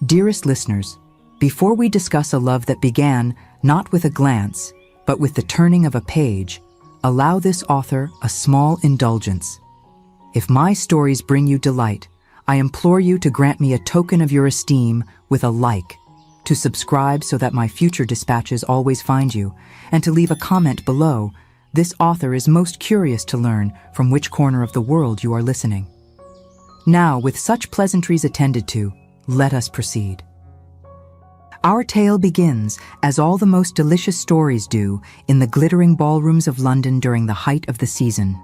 Dearest listeners, before we discuss a love that began not with a glance, but with the turning of a page, allow this author a small indulgence. If my stories bring you delight, I implore you to grant me a token of your esteem with a like, to subscribe so that my future dispatches always find you, and to leave a comment below. This author is most curious to learn from which corner of the world you are listening. Now, with such pleasantries attended to, let us proceed. Our tale begins, as all the most delicious stories do, in the glittering ballrooms of London during the height of the season.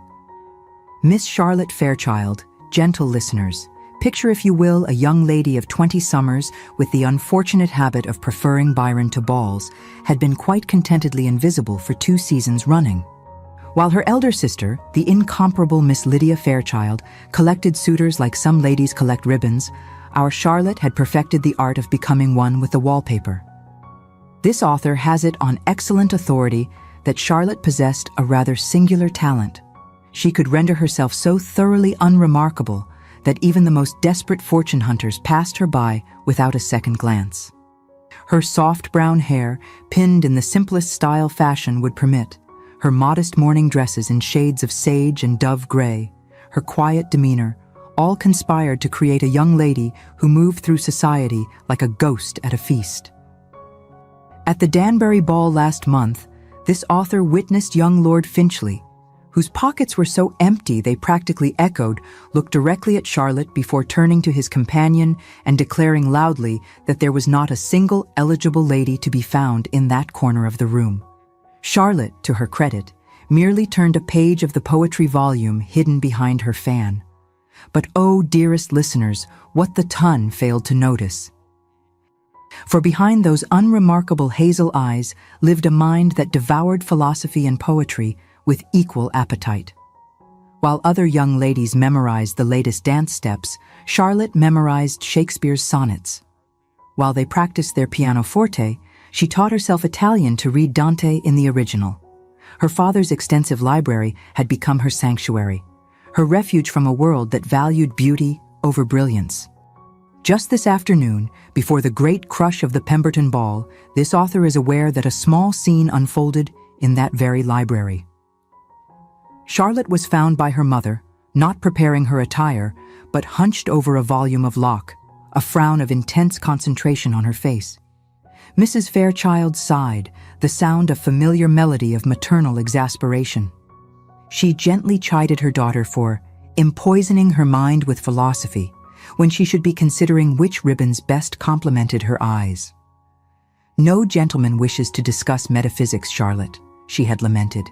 Miss Charlotte Fairchild, gentle listeners, picture if you will a young lady of 20 summers with the unfortunate habit of preferring Byron to balls, had been quite contentedly invisible for 2 seasons running. While her elder sister, the incomparable Miss Lydia Fairchild, collected suitors like some ladies collect ribbons, our Charlotte had perfected the art of becoming one with the wallpaper. This author has it on excellent authority that Charlotte possessed a rather singular talent. She could render herself so thoroughly unremarkable that even the most desperate fortune hunters passed her by without a second glance. Her soft brown hair, pinned in the simplest style fashion would permit, her modest morning dresses in shades of sage and dove gray, her quiet demeanor, all conspired to create a young lady who moved through society like a ghost at a feast. At the Danbury Ball last month, this author witnessed young Lord Finchley, whose pockets were so empty they practically echoed, look directly at Charlotte before turning to his companion and declaring loudly that there was not a single eligible lady to be found in that corner of the room. Charlotte, to her credit, merely turned a page of the poetry volume hidden behind her fan. But oh, dearest listeners, what the ton failed to notice. For behind those unremarkable hazel eyes lived a mind that devoured philosophy and poetry with equal appetite. While other young ladies memorized the latest dance steps, Charlotte memorized Shakespeare's sonnets. While they practiced their pianoforte, she taught herself Italian to read Dante in the original. Her father's extensive library had become her sanctuary, her refuge from a world that valued beauty over brilliance. Just this afternoon, before the great crush of the Pemberton Ball, this author is aware that a small scene unfolded in that very library. Charlotte was found by her mother, not preparing her attire, but hunched over a volume of Locke, a frown of intense concentration on her face. Mrs. Fairchild sighed, the sound of familiar melody of maternal exasperation. She gently chided her daughter for empoisoning her mind with philosophy when she should be considering which ribbons best complemented her eyes. "No gentleman wishes to discuss metaphysics, Charlotte," she had lamented.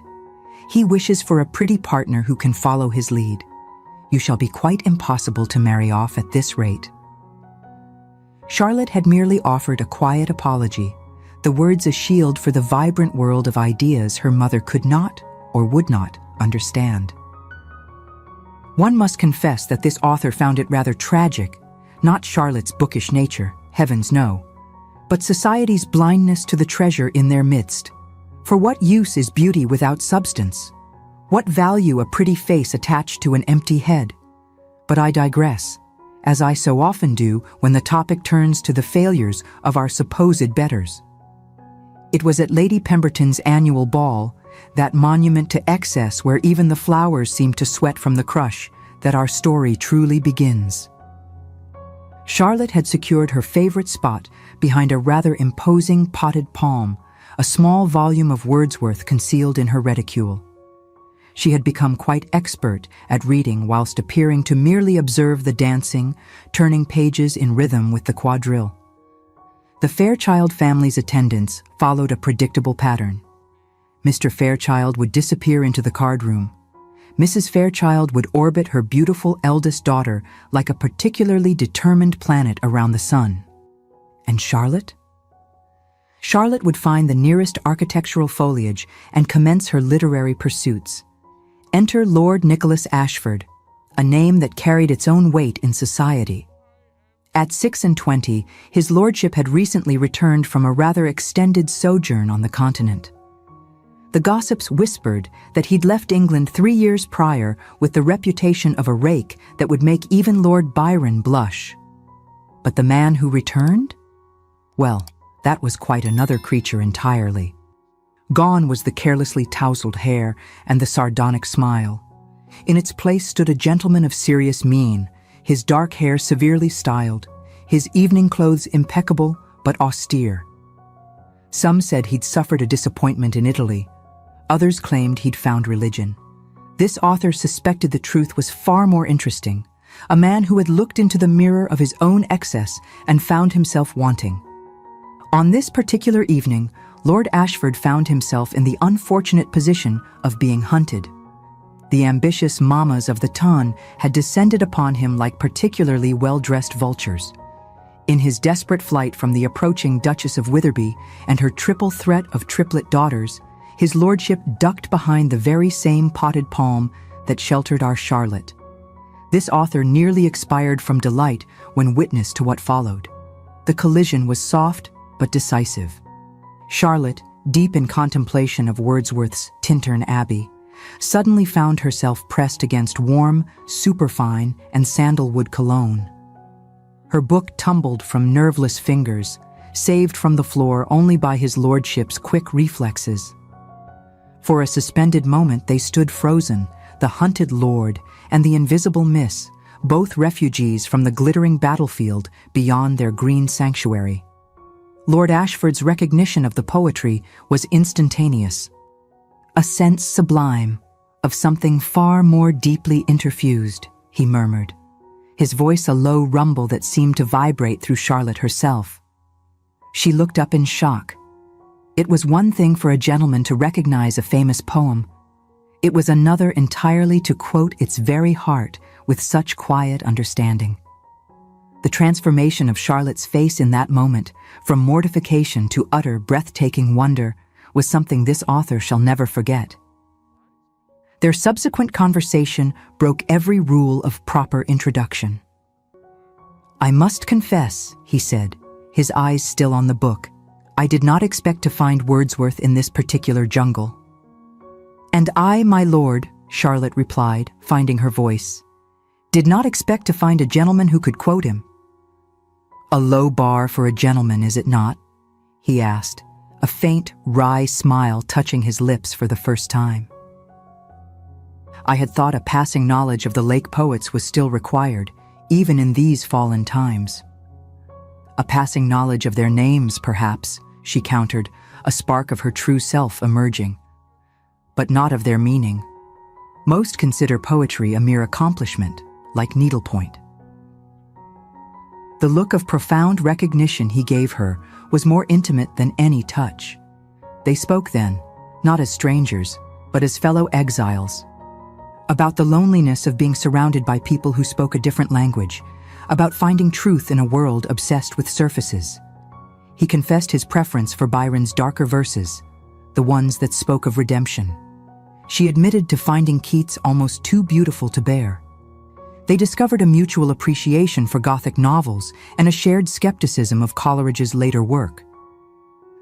"He wishes for a pretty partner who can follow his lead. You shall be quite impossible to marry off at this rate." Charlotte had merely offered a quiet apology, the words a shield for the vibrant world of ideas her mother could not, or would not, understand. One must confess that this author found it rather tragic, not Charlotte's bookish nature, heavens no, but society's blindness to the treasure in their midst. For what use is beauty without substance? What value a pretty face attached to an empty head? But I digress, as I so often do when the topic turns to the failures of our supposed betters. It was at Lady Pemberton's annual ball, that monument to excess where even the flowers seem to sweat from the crush, that our story truly begins. Charlotte had secured her favorite spot behind a rather imposing potted palm, a small volume of Wordsworth concealed in her reticule. She had become quite expert at reading whilst appearing to merely observe the dancing, turning pages in rhythm with the quadrille. The Fairchild family's attendance followed a predictable pattern. Mr. Fairchild would disappear into the card room. Mrs. Fairchild would orbit her beautiful eldest daughter like a particularly determined planet around the sun. And Charlotte? Charlotte would find the nearest architectural foliage and commence her literary pursuits. Enter Lord Nicholas Ashford, a name that carried its own weight in society. At 26, his lordship had recently returned from a rather extended sojourn on the continent. The gossips whispered that he'd left England 3 years prior with the reputation of a rake that would make even Lord Byron blush. But the man who returned? Well, that was quite another creature entirely. Gone was the carelessly tousled hair and the sardonic smile. In its place stood a gentleman of serious mien, his dark hair severely styled, his evening clothes impeccable but austere. Some said he'd suffered a disappointment in Italy. Others claimed he'd found religion. This author suspected the truth was far more interesting, a man who had looked into the mirror of his own excess and found himself wanting. On this particular evening, Lord Ashford found himself in the unfortunate position of being hunted. The ambitious mamas of the ton had descended upon him like particularly well-dressed vultures. In his desperate flight from the approaching Duchess of Witherby and her triple threat of triplet daughters, his lordship ducked behind the very same potted palm that sheltered our Charlotte. This author nearly expired from delight when witness to what followed. The collision was soft but decisive. Charlotte, deep in contemplation of Wordsworth's Tintern Abbey, suddenly found herself pressed against warm, superfine, and sandalwood cologne. Her book tumbled from nerveless fingers, saved from the floor only by his lordship's quick reflexes. For a suspended moment they stood frozen, the hunted lord and the invisible miss, both refugees from the glittering battlefield beyond their green sanctuary. Lord Ashford's recognition of the poetry was instantaneous. A sense sublime, of something far more deeply interfused, he murmured, his voice a low rumble that seemed to vibrate through Charlotte herself. She looked up in shock. It was one thing for a gentleman to recognize a famous poem. It was another entirely to quote its very heart with such quiet understanding. The transformation of Charlotte's face in that moment, from mortification to utter breathtaking wonder, was something this author shall never forget. Their subsequent conversation broke every rule of proper introduction. "I must confess," he said, his eyes still on the book, "I did not expect to find Wordsworth in this particular jungle." "And I, my lord," Charlotte replied, finding her voice, "did not expect to find a gentleman who could quote him." "A low bar for a gentleman, is it not?" he asked, a faint, wry smile touching his lips for the first time. "I had thought a passing knowledge of the Lake poets was still required, even in these fallen times." "A passing knowledge of their names, perhaps," she countered, a spark of her true self emerging. "But not of their meaning. Most consider poetry a mere accomplishment, like needlepoint." The look of profound recognition he gave her was more intimate than any touch. They spoke then, not as strangers, but as fellow exiles. About the loneliness of being surrounded by people who spoke a different language, about finding truth in a world obsessed with surfaces. He confessed his preference for Byron's darker verses, the ones that spoke of redemption. She admitted to finding Keats almost too beautiful to bear. They discovered a mutual appreciation for Gothic novels and a shared skepticism of Coleridge's later work.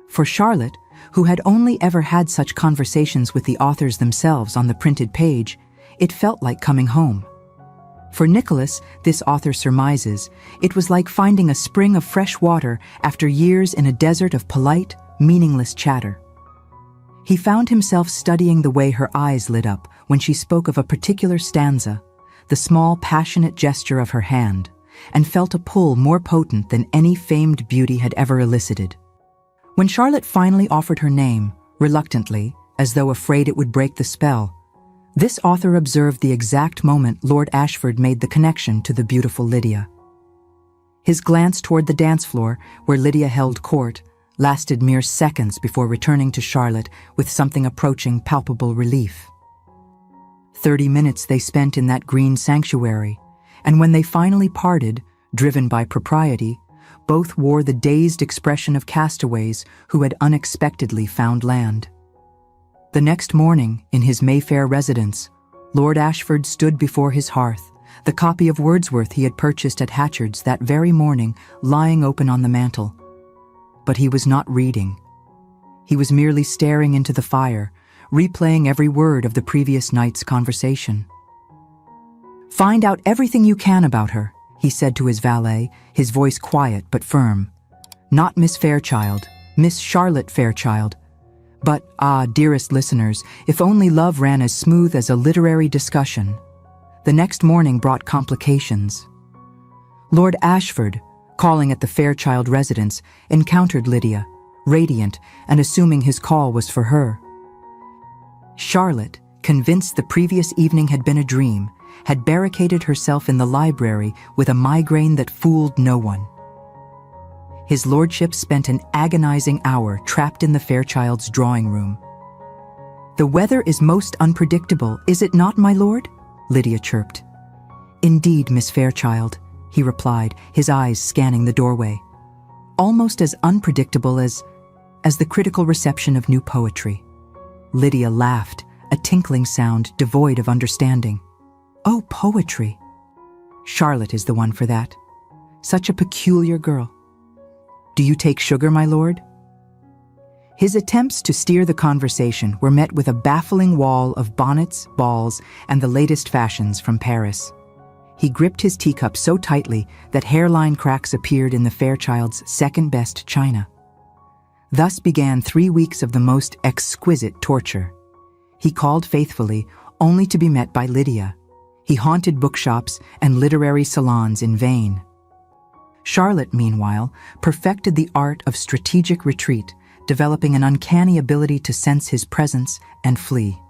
For Charlotte, who had only ever had such conversations with the authors themselves on the printed page, it felt like coming home. For Nicholas, this author surmises, it was like finding a spring of fresh water after years in a desert of polite, meaningless chatter. He found himself studying the way her eyes lit up when she spoke of a particular stanza, the small, passionate gesture of her hand, and felt a pull more potent than any famed beauty had ever elicited. When Charlotte finally offered her name, reluctantly, as though afraid it would break the spell, this author observed the exact moment Lord Ashford made the connection to the beautiful Lydia. His glance toward the dance floor, where Lydia held court, lasted mere seconds before returning to Charlotte with something approaching palpable relief. 30 minutes they spent in that green sanctuary, and when they finally parted, driven by propriety, both wore the dazed expression of castaways who had unexpectedly found land. The next morning, in his Mayfair residence, Lord Ashford stood before his hearth, the copy of Wordsworth he had purchased at Hatchard's that very morning lying open on the mantel. But he was not reading. He was merely staring into the fire, replaying every word of the previous night's conversation. "Find out everything you can about her," he said to his valet, his voice quiet but firm. "Not Miss Fairchild, Miss Charlotte Fairchild. But, dearest listeners, if only love ran as smooth as a literary discussion." The next morning brought complications. Lord Ashford, calling at the Fairchild residence, encountered Lydia, radiant and assuming his call was for her. Charlotte, convinced the previous evening had been a dream, had barricaded herself in the library with a migraine that fooled no one. His lordship spent an agonizing hour trapped in the Fairchild's drawing room. "The weather is most unpredictable, is it not, my lord?" Lydia chirped. "Indeed, Miss Fairchild," he replied, his eyes scanning the doorway. "Almost as unpredictable as the critical reception of new poetry." Lydia laughed, a tinkling sound devoid of understanding. "Oh, poetry. Charlotte is the one for that. Such a peculiar girl. Do you take sugar, my lord?" His attempts to steer the conversation were met with a baffling wall of bonnets, balls, and the latest fashions from Paris. He gripped his teacup so tightly that hairline cracks appeared in the Fairchild's second-best china. Thus began 3 weeks of the most exquisite torture. He called faithfully, only to be met by Lydia. He haunted bookshops and literary salons in vain. Charlotte, meanwhile, perfected the art of strategic retreat, developing an uncanny ability to sense his presence and flee.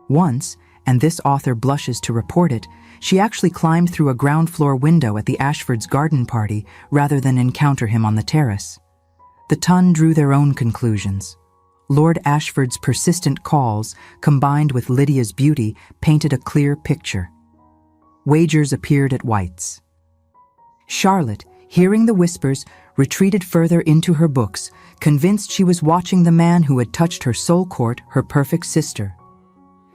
Once, and this author blushes to report it, she actually climbed through a ground-floor window at the Ashfords' garden party rather than encounter him on the terrace. The ton drew their own conclusions. Lord Ashford's persistent calls, combined with Lydia's beauty, painted a clear picture. Wagers appeared at White's. Charlotte, hearing the whispers, retreated further into her books, convinced she was watching the man who had touched her soul court, her perfect sister.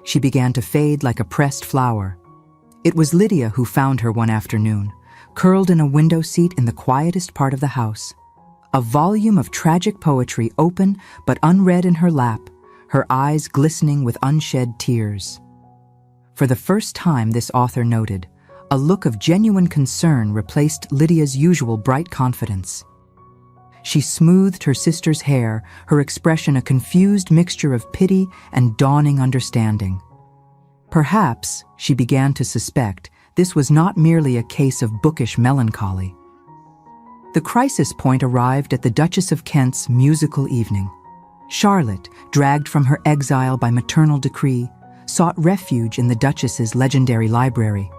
She began to fade like a pressed flower. It was Lydia who found her one afternoon, curled in a window seat in the quietest part of the house. A volume of tragic poetry open but unread in her lap, her eyes glistening with unshed tears. For the first time, this author noted, a look of genuine concern replaced Lydia's usual bright confidence. She smoothed her sister's hair, her expression a confused mixture of pity and dawning understanding. Perhaps, she began to suspect, this was not merely a case of bookish melancholy. The crisis point arrived at the Duchess of Kent's musical evening. Charlotte, dragged from her exile by maternal decree, sought refuge in the Duchess's legendary library.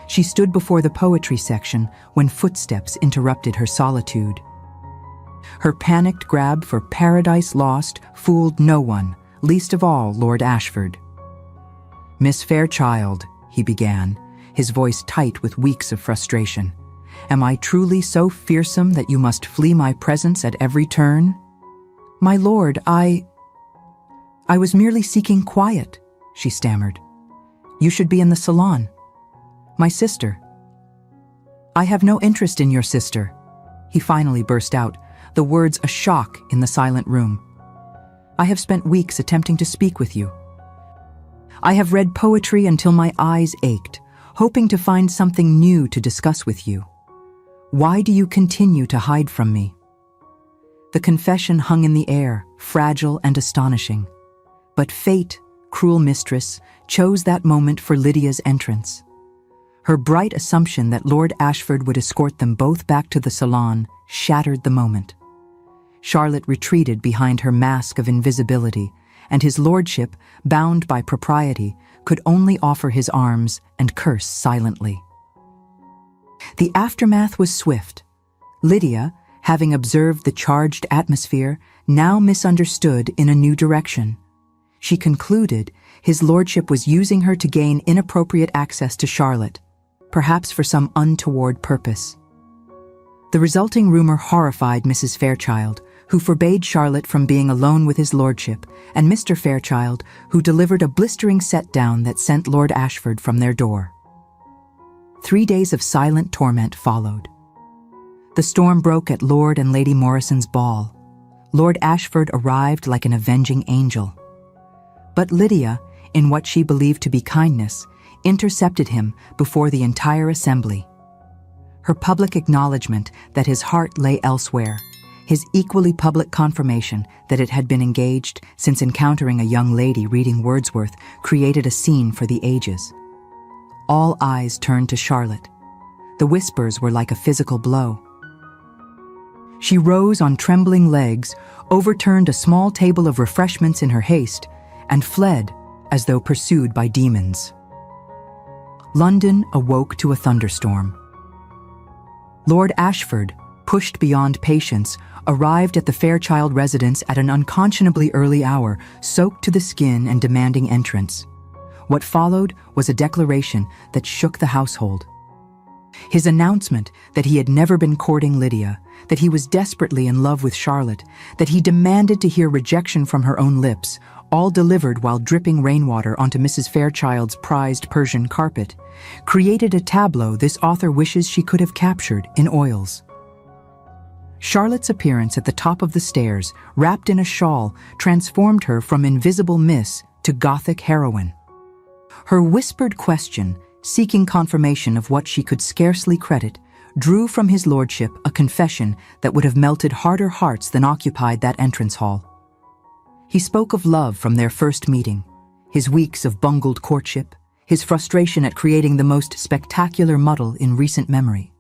She stood before the poetry section when footsteps interrupted her solitude. Her panicked grab for Paradise Lost fooled no one, least of all Lord Ashford. "Miss Fairchild," he began, his voice tight with weeks of frustration, "am I truly so fearsome that you must flee my presence at every turn?" "My lord, I was merely seeking quiet," she stammered. "You should be in the salon. My sister." "I have no interest in your sister," he finally burst out, the words a shock in the silent room. "I have spent weeks attempting to speak with you. I have read poetry until my eyes ached, hoping to find something new to discuss with you. Why do you continue to hide from me?" The confession hung in the air, fragile and astonishing. But fate, cruel mistress, chose that moment for Lydia's entrance. Her bright assumption that Lord Ashford would escort them both back to the salon shattered the moment. Charlotte retreated behind her mask of invisibility, and his lordship, bound by propriety, could only offer his arms and curse silently. The aftermath was swift. Lydia, having observed the charged atmosphere, now misunderstood in a new direction. She concluded his lordship was using her to gain inappropriate access to Charlotte, perhaps for some untoward purpose. The resulting rumor horrified Mrs. Fairchild, who forbade Charlotte from being alone with his lordship, and Mr. Fairchild, who delivered a blistering set-down that sent Lord Ashford from their door. 3 days of silent torment followed. The storm broke at Lord and Lady Morrison's ball. Lord Ashford arrived like an avenging angel. But Lydia, in what she believed to be kindness, intercepted him before the entire assembly. her public acknowledgement that his heart lay elsewhere, his equally public confirmation that it had been engaged since encountering a young lady reading Wordsworth created a scene for the ages. All eyes turned to Charlotte. The whispers were like a physical blow. She rose on trembling legs, overturned a small table of refreshments in her haste, and fled as though pursued by demons. London awoke to a thunderstorm. Lord Ashford, pushed beyond patience, arrived at the Fairchild residence at an unconscionably early hour, soaked to the skin and demanding entrance. What followed was a declaration that shook the household. His announcement that he had never been courting Lydia, that he was desperately in love with Charlotte, that he demanded to hear rejection from her own lips, all delivered while dripping rainwater onto Mrs. Fairchild's prized Persian carpet, created a tableau this author wishes she could have captured in oils. Charlotte's appearance at the top of the stairs, wrapped in a shawl, transformed her from invisible miss to Gothic heroine. Her whispered question, seeking confirmation of what she could scarcely credit, drew from his lordship a confession that would have melted harder hearts than occupied that entrance hall. He spoke of love from their first meeting, his weeks of bungled courtship, his frustration at creating the most spectacular muddle in recent memory.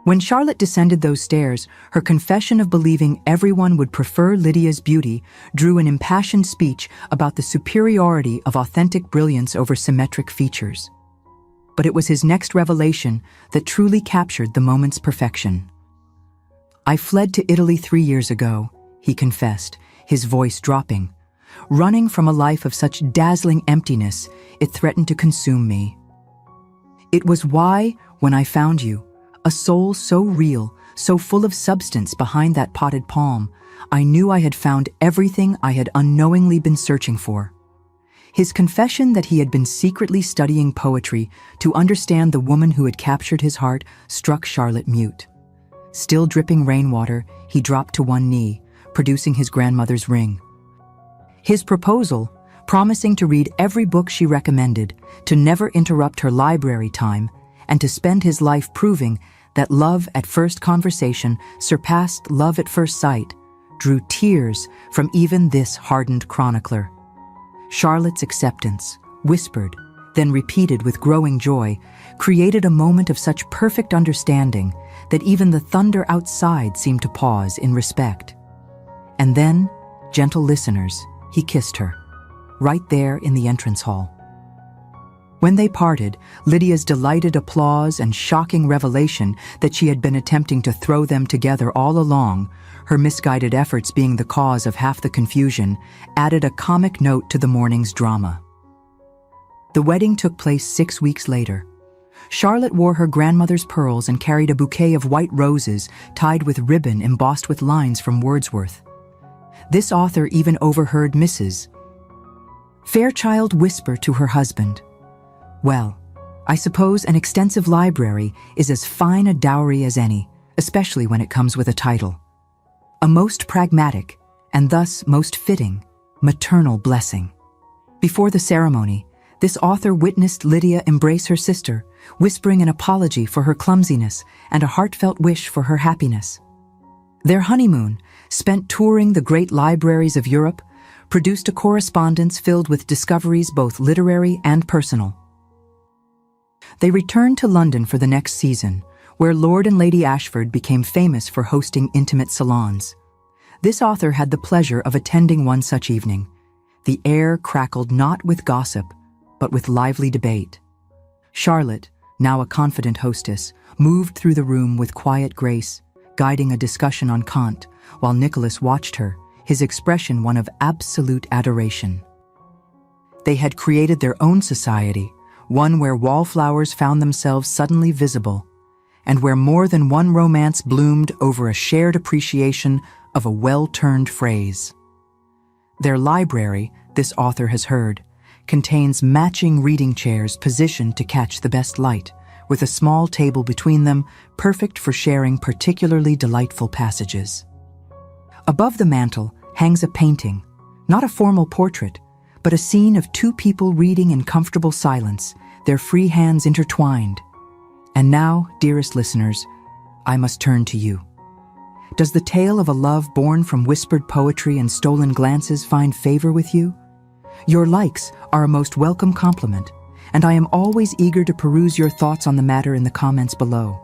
When Charlotte descended those stairs, her confession of believing everyone would prefer Lydia's beauty drew an impassioned speech about the superiority of authentic brilliance over symmetric features. But it was his next revelation that truly captured the moment's perfection. "I fled to Italy 3 years ago," he confessed, his voice dropping. "Running from a life of such dazzling emptiness, it threatened to consume me. It was why, when I found you, a soul so real, so full of substance behind that potted palm, I knew I had found everything I had unknowingly been searching for." His confession that he had been secretly studying poetry to understand the woman who had captured his heart struck Charlotte mute. Still dripping rainwater, he dropped to one knee, producing his grandmother's ring. His proposal, promising to read every book she recommended, to never interrupt her library time, and to spend his life proving that love at first conversation surpassed love at first sight, drew tears from even this hardened chronicler. Charlotte's acceptance, whispered, then repeated with growing joy, created a moment of such perfect understanding that even the thunder outside seemed to pause in respect. And then, gentle listeners, he kissed her, right there in the entrance hall. When they parted, Lydia's delighted applause and shocking revelation that she had been attempting to throw them together all along, her misguided efforts being the cause of half the confusion, added a comic note to the morning's drama. The wedding took place 6 weeks later. Charlotte wore her grandmother's pearls and carried a bouquet of white roses tied with ribbon embossed with lines from Wordsworth. This author even overheard Mrs. Fairchild whisper to her husband, "Well, I suppose an extensive library is as fine a dowry as any, especially when it comes with a title. A most pragmatic, and thus most fitting, maternal blessing." Before the ceremony, this author witnessed Lydia embrace her sister, whispering an apology for her clumsiness and a heartfelt wish for her happiness. Their honeymoon, spent touring the great libraries of Europe, produced a correspondence filled with discoveries both literary and personal. They returned to London for the next season, where Lord and Lady Ashford became famous for hosting intimate salons. This author had the pleasure of attending one such evening. The air crackled not with gossip, but with lively debate. Charlotte, now a confident hostess, moved through the room with quiet grace, guiding a discussion on Kant, while Nicholas watched her, his expression one of absolute adoration. They had created their own society, one where wallflowers found themselves suddenly visible, and where more than one romance bloomed over a shared appreciation of a well-turned phrase. Their library, this author has heard, contains matching reading chairs positioned to catch the best light, with a small table between them, perfect for sharing particularly delightful passages. Above the mantel hangs a painting, not a formal portrait, but a scene of two people reading in comfortable silence, their free hands intertwined. And now, dearest listeners, I must turn to you. Does the tale of a love born from whispered poetry and stolen glances find favor with you? Your likes are a most welcome compliment, and I am always eager to peruse your thoughts on the matter in the comments below.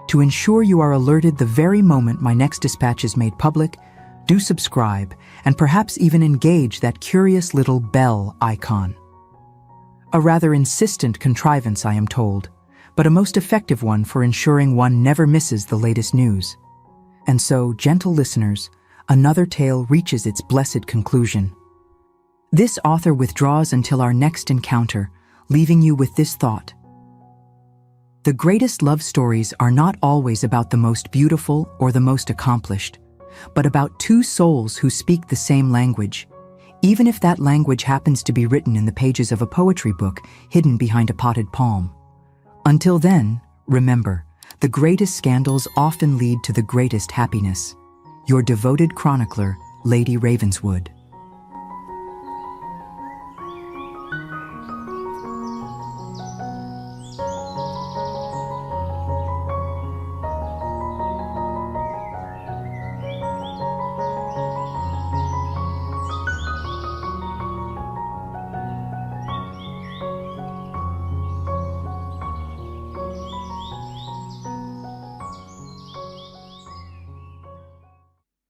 To ensure you are alerted the very moment my next dispatch is made public, do subscribe and perhaps even engage that curious little bell icon. A rather insistent contrivance, I am told, but a most effective one for ensuring one never misses the latest news. And so, gentle listeners, another tale reaches its blessed conclusion. This author withdraws until our next encounter, leaving you with this thought. The greatest love stories are not always about the most beautiful or the most accomplished, but about two souls who speak the same language, even if that language happens to be written in the pages of a poetry book hidden behind a potted palm. Until then, remember, the greatest scandals often lead to the greatest happiness. Your devoted chronicler, Lady Ravenswood.